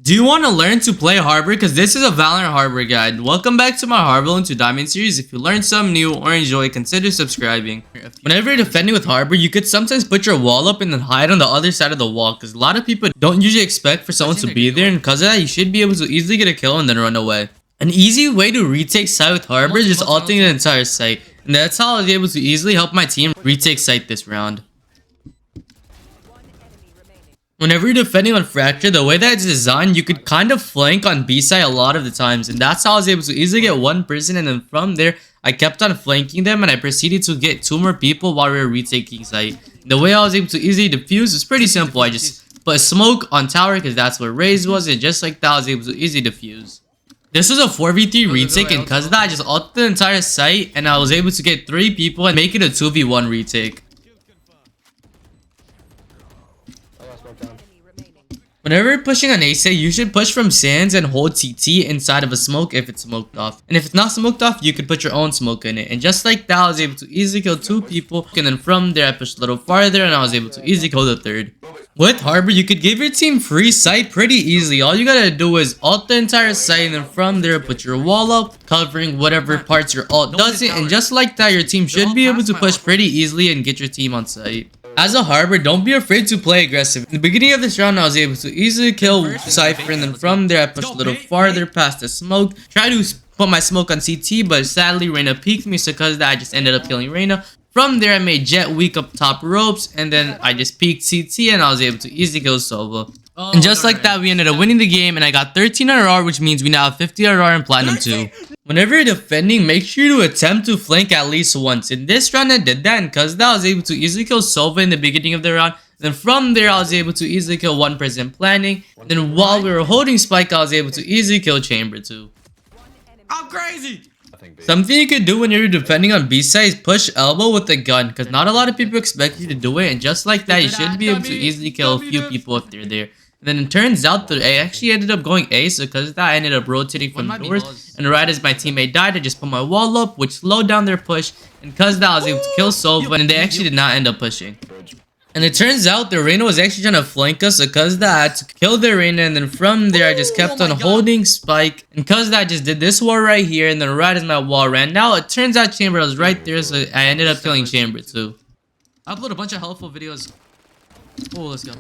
Do you want to learn to play Harbor? Because this is a Valorant Harbor guide. Welcome back to my Harbor into Diamond series. If you learned something new or enjoy, consider subscribing. Whenever you're defending with Harbor, you could sometimes put your wall up and then hide on the other side of the wall. Because a lot of people don't usually expect for someone to be there. And because of that, you should be able to easily get a kill and then run away. An easy way to retake site with Harbor is just ulting the entire site. And that's how I was able to easily help my team retake site this round. Whenever you're defending on Fracture, the way that it's designed, you could kind of flank on B side a lot of the times. And that's how I was able to easily get one person. And then from there, I kept on flanking them. And I proceeded to get two more people while we were retaking site. The way I was able to easily defuse is pretty simple. I just put a smoke on tower because that's where Raze was. And just like that, I was able to easily defuse. This was a 4v3 retake. And because of that, I just ulted the entire site. And I was able to get 3 people and make it a 2v1 retake. Whenever you're pushing on A site, you should push from sands and hold TT inside of a smoke if it's smoked off. And if it's not smoked off, you could put your own smoke in it. And just like that, I was able to easily kill 2 people. And then from there, I pushed a little farther and I was able to easily kill the 3rd. With Harbor, you could give your team free sight pretty easily. All you gotta do is ult the entire site, and then from there, put your wall up, covering whatever parts your ult doesn't. And just like that, your team should be able to push pretty easily and get your team on site. As a Harbor, don't be afraid to play aggressive. In the beginning of this round, I was able to easily kill Cypher, and then from there, I pushed a little farther past the smoke. Tried to put my smoke on CT, but sadly, Reyna peeked me, so because of that, I just ended up killing Reyna. From there, I made Jet weak up top ropes, and then I just peeked CT, and I was able to easily kill Sova. And just like that, we ended up winning the game, and I got 13 RR, which means we now have 50 RR and Platinum 2. Whenever you're defending, make sure to attempt to flank at least once. In this round, I did that, and because of that, I was able to easily kill Sova in the beginning of the round. Then from there, I was able to easily kill one person planning. Then while we were holding Spike, I was able to easily kill Chamber too. I'm crazy! Something you could do when you're defending on B side is push elbow with a gun, because not a lot of people expect you to do it, and just like that, you should be able to easily kill a few people if they're there. And then it turns out that I actually ended up going A, so because of that, I ended up rotating from the doors. And right as my teammate died, I just put my wall up, which slowed down their push. And because of that, I was able to kill Sova, and they actually did not end up pushing. And it turns out the Reyna was actually trying to flank us, so because of that, I had to kill the Reyna. And then from there, I just kept on holding Spike. And because of that, I just did this wall right here. And then right as my wall ran now, it turns out Chamber was right there, so I ended up killing Chamber too. I upload a bunch of helpful videos. Oh, let's go.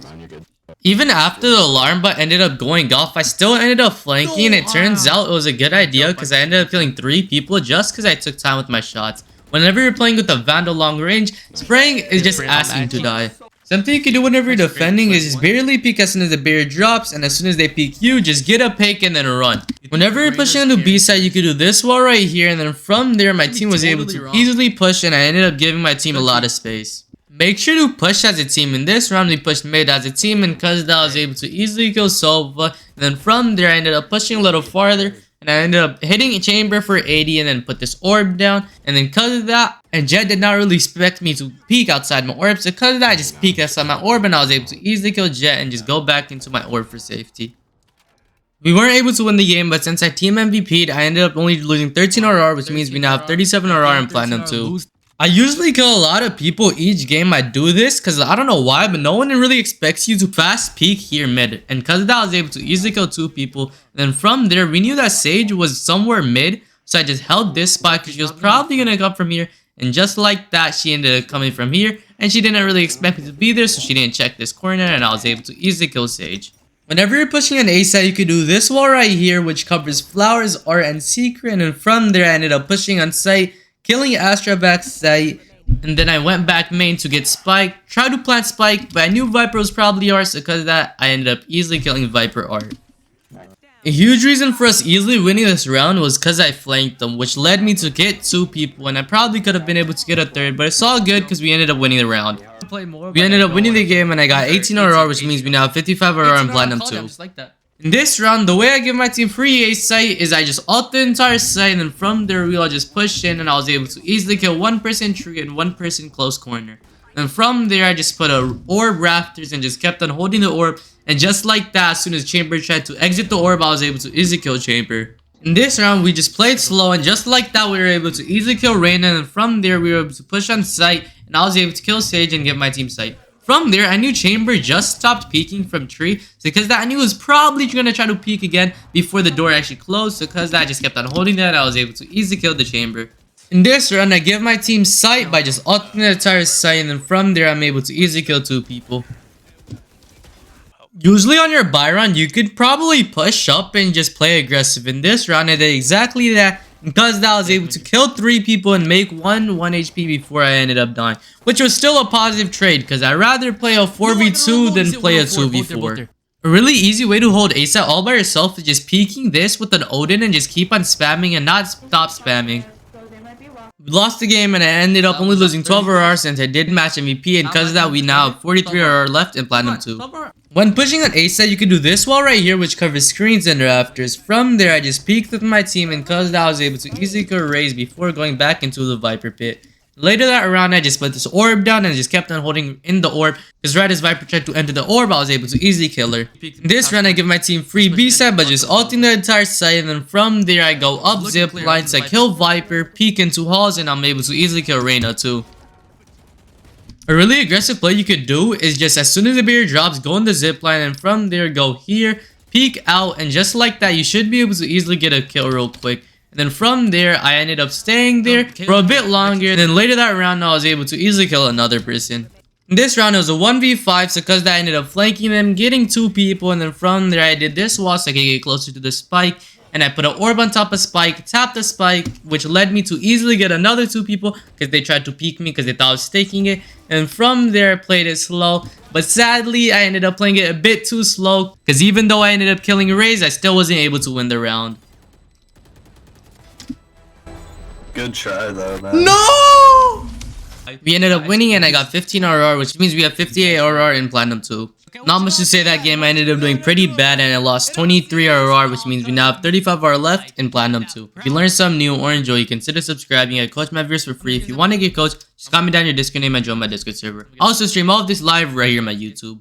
Even after the alarm bot ended up going off, I still ended up flanking, and it turns out it was a good idea because I ended up killing 3 people just because I took time with my shots. Whenever you're playing with a Vandal long range, spraying is just asking to die. Something you can do whenever you're defending is just barely peek as soon as the barrier drops, and as soon as they peek you, just get a pick and then run. Whenever you're pushing on the B side, you can do this wall right here, and then from there, my team was able to easily push, and I ended up giving my team a lot of space. Make sure to push as a team. In this round, we pushed mid as a team, and because of that, I was able to easily kill Sova. And then from there, I ended up pushing a little farther, and I ended up hitting a Chamber for 80 and then put this orb down. And then because of that, and Jet did not really expect me to peek outside my orb, so because of that, I just peeked outside my orb, and I was able to easily kill Jet and just go back into my orb for safety. We weren't able to win the game, but since I team MVP'd, I ended up only losing 13 RR, which means we now have 37 RR and Platinum 2. I usually kill a lot of people each game I do this, because I don't know why, but no one really expects you to fast peek here mid. And because of that, I was able to easily kill 2 people. And then from there, we knew that Sage was somewhere mid, so I just held this spot because she was probably going to come from here. And just like that, she ended up coming from here, and she didn't really expect me to be there, so she didn't check this corner, and I was able to easily kill Sage. Whenever you're pushing an A side, you could do this wall right here, which covers Flowers, Art, and Secret. And then from there, I ended up pushing on site, killing Astra back site, and then I went back main to get Spike. Tried to plant Spike, but I knew Viper was probably ours, so because of that, I ended up easily killing Viper Art. A huge reason for us easily winning this round was because I flanked them, which led me to get 2 people, and I probably could have been able to get a 3rd, but it's all good because we ended up winning the round. We ended up winning the game, and I got 18 RR, which means we now have 55 RR and Platinum 2. In this round, the way I give my team free A site is I just ult the entire site, and then from there we all just pushed in, and I was able to easily kill 1 person tree and 1 person close corner. And from there, I just put a orb rafters and just kept on holding the orb, and just like that, as soon as Chamber tried to exit the orb, I was able to easily kill Chamber. In this round, we just played slow, and just like that, we were able to easily kill Reyna, and from there, we were able to push on site, and I was able to kill Sage and give my team site. From there, I knew Chamber just stopped peeking from tree because that I knew was probably going to try to peek again before the door actually closed. So because I just kept on holding that, I was able to easily kill the Chamber. In this run, I give my team sight by just ulting the entire site, and then from there, I'm able to easily kill 2 people. Usually on your buy round, you could probably push up and just play aggressive. In this round, I did exactly that. Because that I was able to kill 3 people and make 1 HP before I ended up dying. Which was still a positive trade because I'd rather play a 4v2 than play a 2v4. A really easy way to hold ASAT all by yourself is just peeking this with an Odin and just keep on spamming and not stop spamming. We lost the game and I ended up only losing 12 RR since I did match MVP, and because of that we now have 43 RR left in Platinum 2. When pushing on ASAT, you can do this wall right here which covers screens and rafters. From there I just peeked with my team, and because of that I was able to easily kill Raze before going back into the Viper pit. Later that round I just split this orb down and just kept on holding in the orb because right as Viper tried to enter the orb I was able to easily kill her. In this round I give my team free B-side by just ulting the entire site, and then from there I go up zip lines, I kill Viper, peek into halls, and I'm able to easily kill Reyna too. A really aggressive play you could do is just as soon as the barrier drops, go in the zip line, and from there go here, peek out, and just like that you should be able to easily get a kill real quick. And then from there, I ended up staying there for a bit longer. And then later that round, I was able to easily kill another person. In this round, it was a 1v5, so because that I ended up flanking them, getting 2 people. And then from there, I did this wall so I could get closer to the spike. And I put an orb on top of spike, tapped the spike, which led me to easily get another 2 people because they tried to peek me because they thought I was staking it. And from there, I played it slow. But sadly, I ended up playing it a bit too slow because even though I ended up killing Raze, I still wasn't able to win the round. Good try though, man. No! We ended up winning and I got 15 RR, which means we have 58 RR in Platinum 2. Not much to say that game, I ended up doing pretty bad and I lost 23 RR, which means we now have 35 RR left in Platinum 2. If you learned something new or enjoy, consider subscribing. I coach my viewers for free. If you want to get coached, just comment down your Discord name and join my Discord server. I also stream all of this live right here on my YouTube.